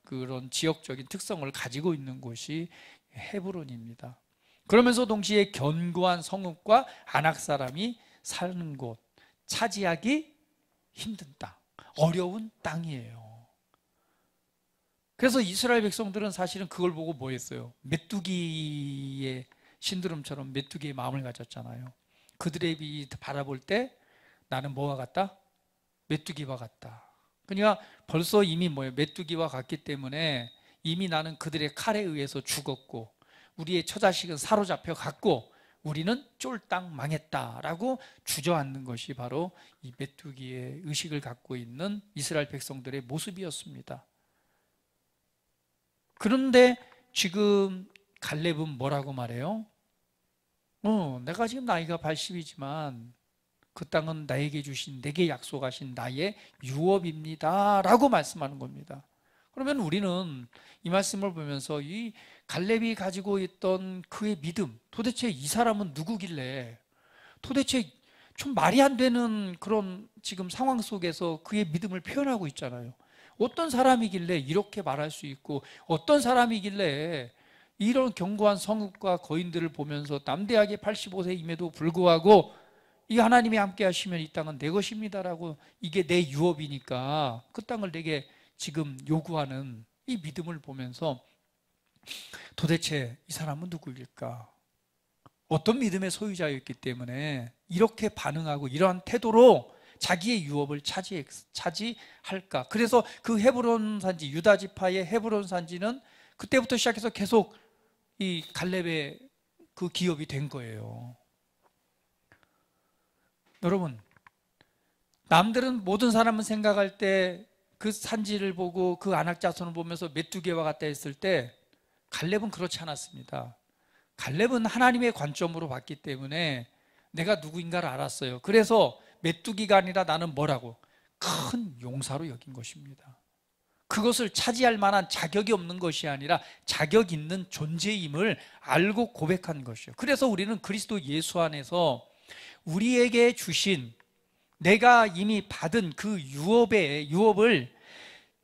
그런 지역적인 특성을 가지고 있는 곳이 헤브론입니다. 그러면서 동시에 견고한 성읍과 아낙 사람이 사는 곳, 차지하기 힘든 땅, 어려운 땅이에요. 그래서 이스라엘 백성들은 사실은 그걸 보고 뭐 했어요? 메뚜기의 신드롬처럼 메뚜기의 마음을 가졌잖아요. 그들의 바라볼 때 나는 뭐와 같다? 메뚜기와 같다. 그러니까 벌써 이미 메뚜기와 같기 때문에 이미 나는 그들의 칼에 의해서 죽었고 우리의 처자식은 사로잡혀 갔고 우리는 쫄딱 망했다라고 주저앉는 것이 바로 이 메뚜기의 의식을 갖고 있는 이스라엘 백성들의 모습이었습니다. 그런데 지금 갈렙은 뭐라고 말해요? 내가 지금 나이가 80이지만 그 땅은 나에게 주신, 내게 약속하신 나의 유업입니다 라고 말씀하는 겁니다. 그러면 우리는 이 말씀을 보면서 이 갈렙이 가지고 있던 그의 믿음, 도대체 이 사람은 누구길래, 도대체 좀 말이 안 되는 그런 지금 상황 속에서 그의 믿음을 표현하고 있잖아요. 어떤 사람이길래 이렇게 말할 수 있고, 어떤 사람이길래 이런 견고한 성읍과 거인들을 보면서 남대하게 85세임에도 불구하고 이 하나님이 함께 하시면 이 땅은 내 것입니다라고, 이게 내 유업이니까 그 땅을 내게 지금 요구하는 이 믿음을 보면서 도대체 이 사람은 누구일까? 어떤 믿음의 소유자였기 때문에 이렇게 반응하고 이러한 태도로 자기의 유업을 차지할까? 그래서 그 헤브론 산지, 유다 지파의 헤브론 산지는 그때부터 시작해서 계속 이 갈렙의 그 기업이 된 거예요. 여러분, 남들은, 모든 사람은 생각할 때 그 산지를 보고 그 아낙 자손을 보면서 메뚜기와 같다 했을 때 갈렙은 그렇지 않았습니다. 갈렙은 하나님의 관점으로 봤기 때문에 내가 누구인가를 알았어요. 그래서 메뚜기가 아니라 나는 뭐라고? 큰 용사로 여긴 것입니다. 그것을 차지할 만한 자격이 없는 것이 아니라 자격 있는 존재임을 알고 고백한 것이에요. 그래서 우리는 그리스도 예수 안에서 우리에게 주신, 내가 이미 받은 그 유업을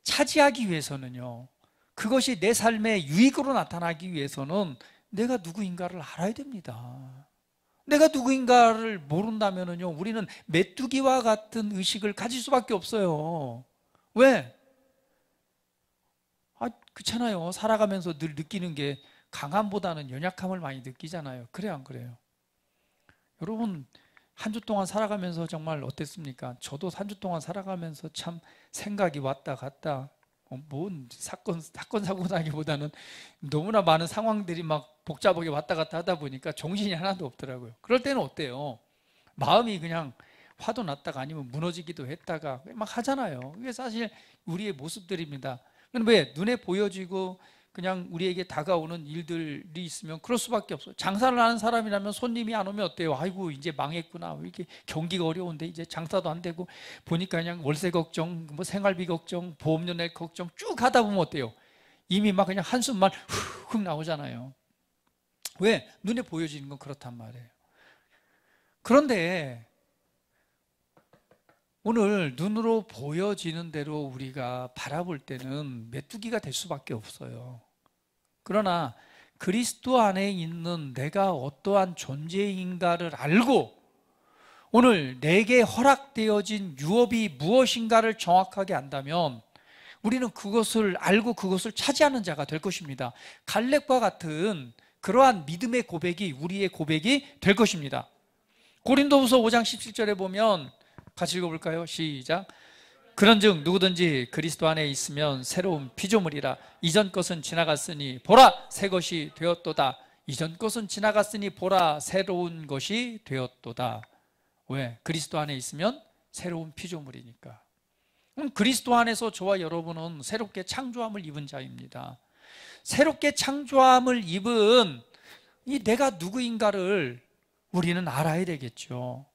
차지하기 위해서는요, 그것이 내 삶의 유익으로 나타나기 위해서는 내가 누구인가를 알아야 됩니다. 내가 누구인가를 모른다면요, 우리는 메뚜기와 같은 의식을 가질 수밖에 없어요. 왜? 그렇잖아요. 살아가면서 늘 느끼는 게 강함보다는 연약함을 많이 느끼잖아요. 그래요, 안 그래요? 여러분, 한 주 동안 살아가면서 정말 어땠습니까? 저도 한 주 동안 살아가면서 참 생각이 왔다 갔다, 뭔 사건 사고 나기보다는 너무나 많은 상황들이 막 복잡하게 왔다 갔다 하다 보니까 정신이 하나도 없더라고요. 그럴 때는 어때요? 마음이 그냥 화도 났다가 아니면 무너지기도 했다가 막 하잖아요. 이게 사실 우리의 모습들입니다. 그런데 왜? 눈에 보여지고 그냥 우리에게 다가오는 일들이 있으면 그럴 수밖에 없어요. 장사를 하는 사람이라면 손님이 안 오면 어때요? 아이고, 이제 망했구나. 이렇게 경기가 어려운데 이제 장사도 안 되고, 보니까 그냥 월세 걱정, 뭐 생활비 걱정, 보험료 낼 걱정 쭉 하다 보면 어때요? 이미 막 그냥 한숨만 훅 나오잖아요. 왜? 눈에 보여지는 건 그렇단 말이에요. 그런데 오늘 눈으로 보여지는 대로 우리가 바라볼 때는 메뚜기가 될 수밖에 없어요. 그러나 그리스도 안에 있는 내가 어떠한 존재인가를 알고 오늘 내게 허락되어진 유업이 무엇인가를 정확하게 안다면 우리는 그것을 알고 그것을 차지하는 자가 될 것입니다. 갈렙과 같은 그러한 믿음의 고백이 우리의 고백이 될 것입니다. 고린도후서 5장 17절에 보면 같이 읽어볼까요? 시작. 그런즉 누구든지 그리스도 안에 있으면 새로운 피조물이라. 이전 것은 지나갔으니 보라 새 것이 되었도다. 이전 것은 지나갔으니 보라 새로운 것이 되었도다. 왜? 그리스도 안에 있으면 새로운 피조물이니까. 그리스도 안에서 저와 여러분은 새롭게 창조함을 입은 자입니다. 새롭게 창조함을 입은 이 내가 누구인가를 우리는 알아야 되겠죠.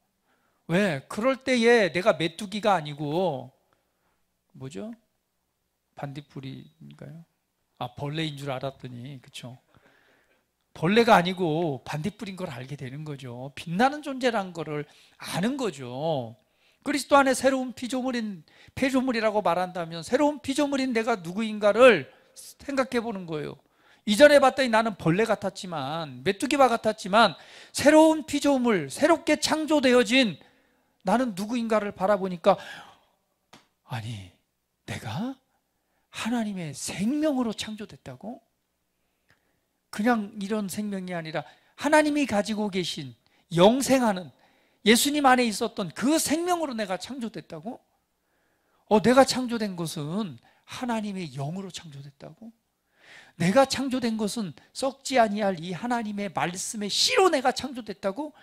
왜? 그럴 때에 내가 메뚜기가 아니고 뭐죠? 반딧불이인가요? 벌레인 줄 알았더니 그렇죠? 벌레가 아니고 반딧불인 걸 알게 되는 거죠. 빛나는 존재란 거를 아는 거죠. 그리스도 안에 새로운 피조물이라고 말한다면 새로운 피조물인 내가 누구인가를 생각해 보는 거예요. 이전에 봤더니 나는 벌레 같았지만, 메뚜기와 같았지만 새로운 피조물, 새롭게 창조되어진 나는 누구인가를 바라보니까 아니, 내가 하나님의 생명으로 창조됐다고? 그냥 이런 생명이 아니라 하나님이 가지고 계신 영생하는 예수님 안에 있었던 그 생명으로 내가 창조됐다고? 내가 창조된 것은 하나님의 영으로 창조됐다고? 내가 창조된 것은 썩지 아니할 이 하나님의 말씀의 씨로 내가 창조됐다고?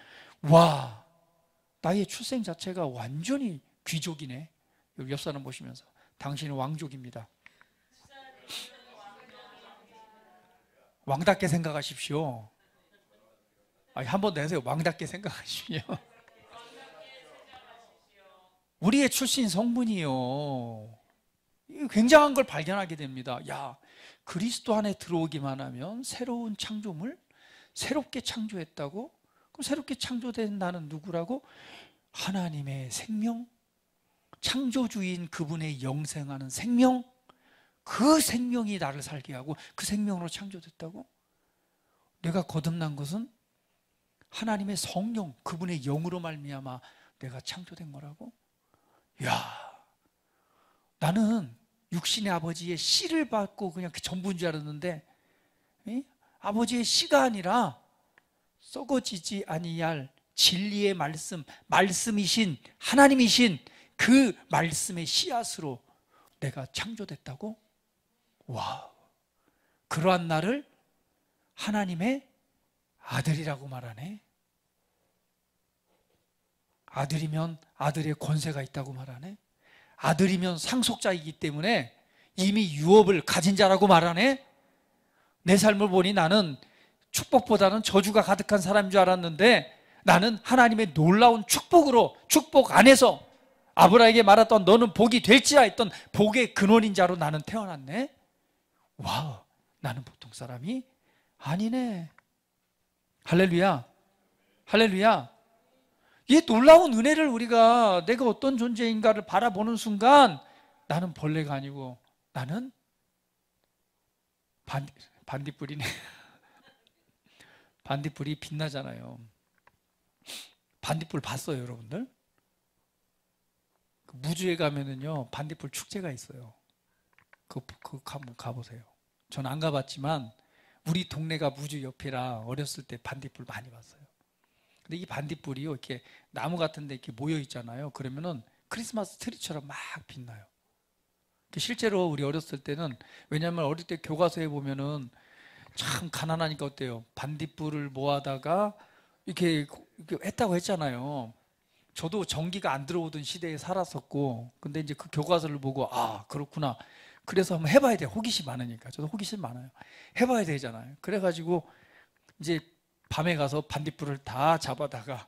와, 나의 출생 자체가 완전히 귀족이네. 여기 옆 사람 보시면서 당신은 왕족입니다. 왕답게 생각하십시오. 한번 내세요. 왕답게 생각하십시오. 우리의 출신 성분이요. 굉장한 걸 발견하게 됩니다. 야, 그리스도 안에 들어오기만 하면 새로운 창조물, 새롭게 창조했다고? 그럼 새롭게 창조된 나는 누구라고? 하나님의 생명, 창조주인 그분의 영생하는 생명, 그 생명이 나를 살게 하고 그 생명으로 창조됐다고? 내가 거듭난 것은 하나님의 성령, 그분의 영으로 말미암아 내가 창조된 거라고? 야, 나는 육신의 아버지의 씨를 받고 그냥 그 전부인 줄 알았는데 아버지의 씨가 아니라 썩어지지 아니할 진리의 말씀이신 하나님이신 그 말씀의 씨앗으로 내가 창조됐다고? 와, 그러한 나를 하나님의 아들이라고 말하네. 아들이면 아들의 권세가 있다고 말하네. 아들이면 상속자이기 때문에 이미 유업을 가진 자라고 말하네. 내 삶을 보니 나는 축복보다는 저주가 가득한 사람인 줄 알았는데 나는 하나님의 놀라운 축복으로, 축복 안에서 아브라함에게 말했던 너는 복이 될지라 했던 복의 근원인 자로 나는 태어났네. 와우, 나는 보통 사람이 아니네. 할렐루야, 할렐루야. 이 놀라운 은혜를 우리가 내가 어떤 존재인가를 바라보는 순간 나는 벌레가 아니고 나는 반딧불이네. 반딧불이 빛나잖아요. 반딧불 봤어요, 여러분들? 무주에 가면은요 반딧불 축제가 있어요. 그거 한번 가보세요. 전 안 가봤지만 우리 동네가 무주 옆이라 어렸을 때 반딧불 많이 봤어요. 근데 이 반딧불이요 이렇게 나무 같은 데 이렇게 모여 있잖아요. 그러면은 크리스마스 트리처럼 막 빛나요. 실제로 우리 어렸을 때는, 왜냐하면 어릴 때 교과서에 보면은 참 가난하니까 어때요? 반딧불을 모아다가 이렇게 했다고 했잖아요. 저도 전기가 안 들어오던 시대에 살았었고, 근데 이제 그 교과서를 보고 아 그렇구나. 그래서 한번 해봐야 돼. 호기심 많으니까. 저도 호기심 많아요. 해봐야 되잖아요. 그래가지고 이제 밤에 가서 반딧불을 다 잡아다가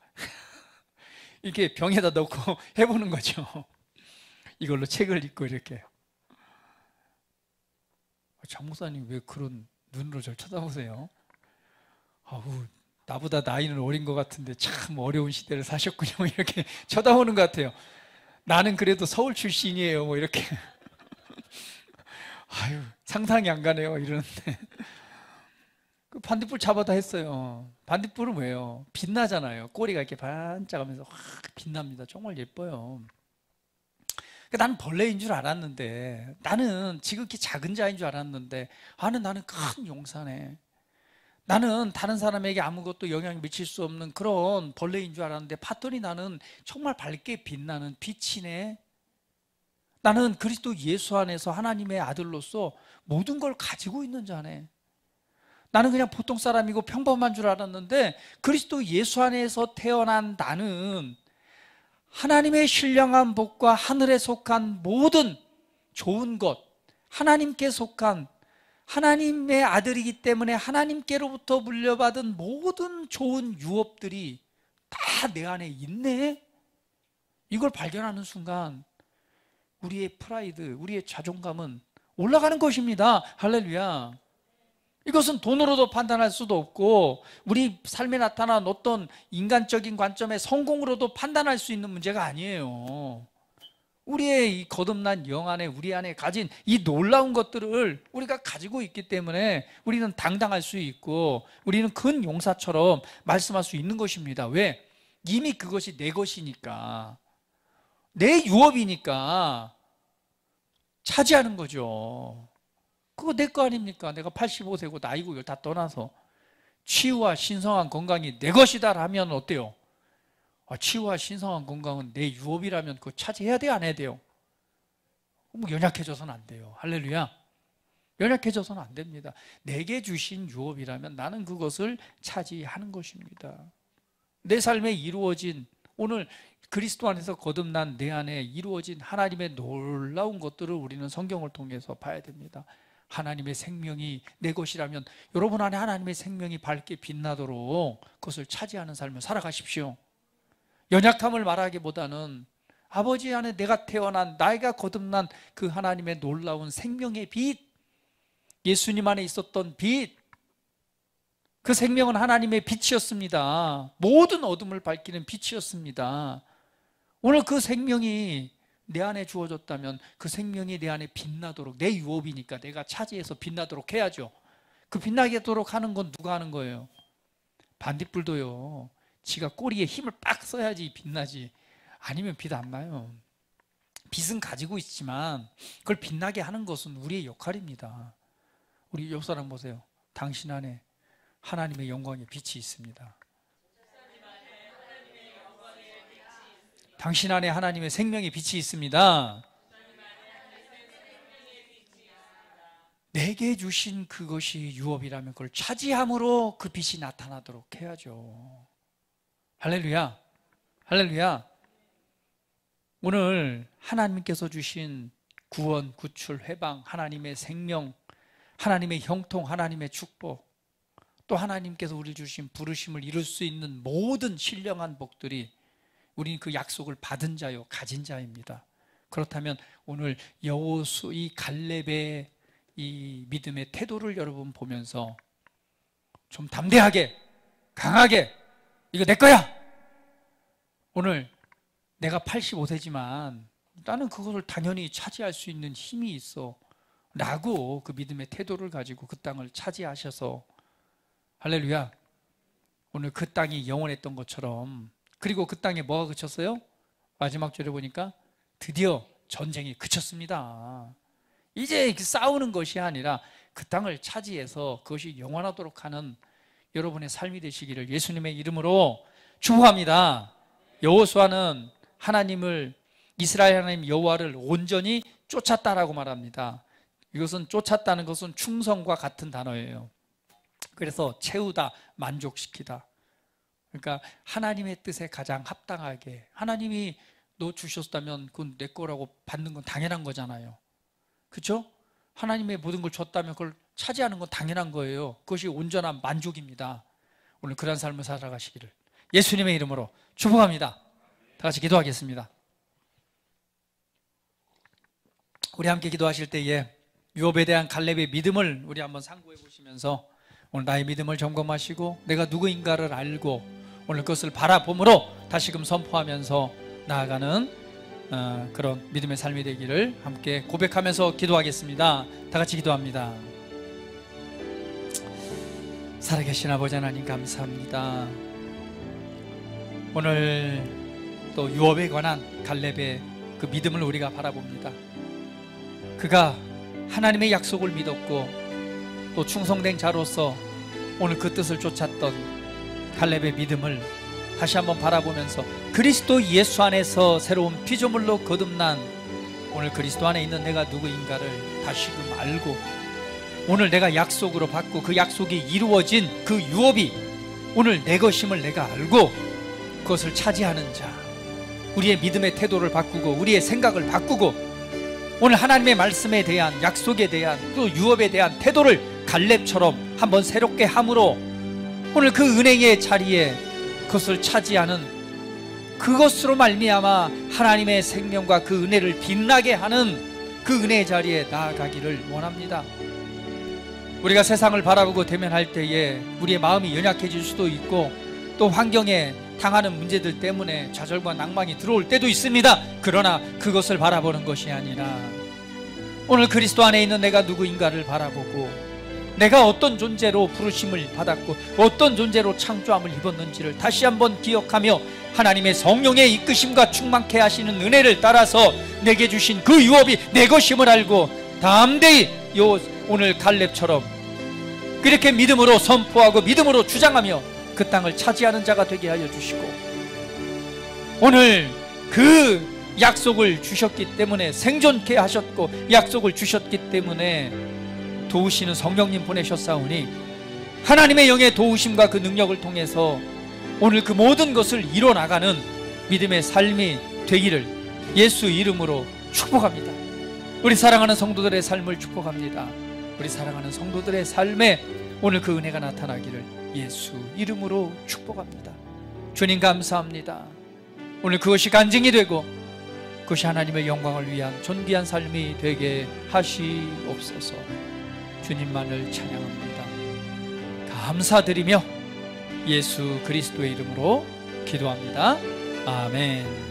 이렇게 병에다 넣고 해보는 거죠. 이걸로 책을 읽고 이렇게. 장 목사님 왜 그런 눈으로 저를 쳐다보세요? 아우, 나보다 나이는 어린 것 같은데 참 어려운 시대를 사셨군요. 이렇게 쳐다보는 것 같아요. 나는 그래도 서울 출신이에요. 뭐 이렇게. 아유, 상상이 안 가네요. 이러는데. 그 반딧불 잡아다 했어요. 반딧불은 왜요? 빛나잖아요. 꼬리가 이렇게 반짝하면서 확 빛납니다. 정말 예뻐요. 나는 벌레인 줄 알았는데, 나는 지극히 작은 자인 줄 알았는데, 나는 큰 용사네. 나는 다른 사람에게 아무것도 영향을 미칠 수 없는 그런 벌레인 줄 알았는데 봤더니 나는 정말 밝게 빛나는 빛이네. 나는 그리스도 예수 안에서 하나님의 아들로서 모든 걸 가지고 있는 자네. 나는 그냥 보통 사람이고 평범한 줄 알았는데 그리스도 예수 안에서 태어난 나는 하나님의 신령한 복과 하늘에 속한 모든 좋은 것, 하나님께 속한 하나님의 아들이기 때문에 하나님께로부터 물려받은 모든 좋은 유업들이 다 내 안에 있네. 이걸 발견하는 순간 우리의 프라이드, 우리의 자존감은 올라가는 것입니다. 할렐루야. 이것은 돈으로도 판단할 수도 없고 우리 삶에 나타난 어떤 인간적인 관점의 성공으로도 판단할 수 있는 문제가 아니에요. 우리의 이 거듭난 영 안에, 우리 안에 가진 이 놀라운 것들을 우리가 가지고 있기 때문에 우리는 당당할 수 있고 우리는 큰 용사처럼 말씀할 수 있는 것입니다. 왜? 이미 그것이 내 것이니까, 내 유업이니까 차지하는 거죠. 그거 내 거 아닙니까? 내가 85세고 나이고 이걸 다 떠나서 치유와 신성한 건강이 내 것이다 하면 어때요? 치유와 신성한 건강은 내 유업이라면 그거 차지해야 돼요? 안 해야 돼요? 연약해져서는 안 돼요. 할렐루야. 연약해져서는 안 됩니다. 내게 주신 유업이라면 나는 그것을 차지하는 것입니다. 내 삶에 이루어진, 오늘 그리스도 안에서 거듭난 내 안에 이루어진 하나님의 놀라운 것들을 우리는 성경을 통해서 봐야 됩니다. 하나님의 생명이 내 것이라면 여러분 안에 하나님의 생명이 밝게 빛나도록 그것을 차지하는 삶을 살아가십시오. 연약함을 말하기보다는 아버지 안에 내가 태어난, 나이가 거듭난 그 하나님의 놀라운 생명의 빛, 예수님 안에 있었던 빛, 그 생명은 하나님의 빛이었습니다. 모든 어둠을 밝히는 빛이었습니다. 오늘 그 생명이 내 안에 주어졌다면 그 생명이 내 안에 빛나도록, 내 유업이니까 내가 차지해서 빛나도록 해야죠. 그 빛나도록 하는 건 누가 하는 거예요? 반딧불도요, 지가 꼬리에 힘을 빡 써야지 빛나지, 아니면 빛 안 나요. 빛은 가지고 있지만 그걸 빛나게 하는 것은 우리의 역할입니다. 우리 옆 사람 보세요. 당신 안에 하나님의 영광의 빛이 있습니다. 당신 안에 하나님의 생명의 빛이 있습니다. 내게 주신 그것이 유업이라면 그걸 차지함으로 그 빛이 나타나도록 해야죠. 할렐루야. 할렐루야. 오늘 하나님께서 주신 구원, 구출, 해방, 하나님의 생명, 하나님의 형통, 하나님의 축복, 또 하나님께서 우리를 주신 부르심을 이룰 수 있는 모든 신령한 복들이 우리는 그 약속을 받은 자요, 가진 자입니다. 그렇다면 오늘 여호수, 이 갈렙의 이 믿음의 태도를 여러분 보면서 좀 담대하게, 강하게, 이거 내 거야! 오늘 내가 85세지만 나는 그것을 당연히 차지할 수 있는 힘이 있어 라고 그 믿음의 태도를 가지고 그 땅을 차지하셔서, 할렐루야, 오늘 그 땅이 영원했던 것처럼, 그리고 그 땅에 뭐가 그쳤어요? 마지막 절에 보니까 드디어 전쟁이 그쳤습니다. 이제 싸우는 것이 아니라 그 땅을 차지해서 그것이 영원하도록 하는 여러분의 삶이 되시기를 예수님의 이름으로 축복합니다. 여호수아는 하나님을, 이스라엘 하나님 여호와를 온전히 쫓았다라고 말합니다. 이것은, 쫓았다는 것은 충성과 같은 단어예요. 그래서 채우다, 만족시키다. 그러니까 하나님의 뜻에 가장 합당하게, 하나님이 너 주셨다면 그건 내 거라고 받는 건 당연한 거잖아요. 그렇죠? 하나님의 모든 걸 줬다면 그걸 차지하는 건 당연한 거예요. 그것이 온전한 만족입니다. 오늘 그런 삶을 살아가시기를 예수님의 이름으로 축복합니다. 다 같이 기도하겠습니다. 우리 함께 기도하실 때에 유업에 대한 갈렙의 믿음을 우리 한번 상고해 보시면서 오늘 나의 믿음을 점검하시고 내가 누구인가를 알고 오늘 그것을 바라봄으로 다시금 선포하면서 나아가는 그런 믿음의 삶이 되기를 함께 고백하면서 기도하겠습니다. 다 같이 기도합니다. 살아계신 아버지 하나님 감사합니다. 오늘 또 유업에 관한 갈렙의 그 믿음을 우리가 바라봅니다. 그가 하나님의 약속을 믿었고 또 충성된 자로서 오늘 그 뜻을 쫓았던 갈렙의 믿음을 다시 한번 바라보면서 그리스도 예수 안에서 새로운 피조물로 거듭난 오늘 그리스도 안에 있는 내가 누구인가를 다시금 알고 오늘 내가 약속으로 받고 그 약속이 이루어진 그 유업이 오늘 내 것임을 내가 알고 그것을 차지하는 자, 우리의 믿음의 태도를 바꾸고 우리의 생각을 바꾸고 오늘 하나님의 말씀에 대한 약속에 대한 또 유업에 대한 태도를 갈렙처럼 한번 새롭게 함으로 오늘 그 은혜의 자리에 그것을 차지하는 그것으로 말미암아 하나님의 생명과 그 은혜를 빛나게 하는 그 은혜의 자리에 나아가기를 원합니다. 우리가 세상을 바라보고 대면할 때에 우리의 마음이 연약해질 수도 있고 또 환경에 당하는 문제들 때문에 좌절과 낭망이 들어올 때도 있습니다. 그러나 그것을 바라보는 것이 아니라 오늘 그리스도 안에 있는 내가 누구인가를 바라보고 내가 어떤 존재로 부르심을 받았고 어떤 존재로 창조함을 입었는지를 다시 한번 기억하며 하나님의 성령의 이끄심과 충만케 하시는 은혜를 따라서 내게 주신 그 유업이 내 것임을 알고 담대히 오늘 갈렙처럼 그렇게 믿음으로 선포하고 믿음으로 주장하며 그 땅을 차지하는 자가 되게 하여 주시고 오늘 그 약속을 주셨기 때문에 생존케 하셨고 약속을 주셨기 때문에 도우시는 성령님 보내셨사오니 하나님의 영의 도우심과 그 능력을 통해서 오늘 그 모든 것을 이뤄나가는 믿음의 삶이 되기를 예수 이름으로 축복합니다. 우리 사랑하는 성도들의 삶을 축복합니다. 우리 사랑하는 성도들의 삶에 오늘 그 은혜가 나타나기를 예수 이름으로 축복합니다. 주님 감사합니다. 오늘 그것이 간증이 되고 그것이 하나님의 영광을 위한 존귀한 삶이 되게 하시옵소서. 주님만을 찬양합니다. 감사드리며 예수 그리스도의 이름으로 기도합니다. 아멘.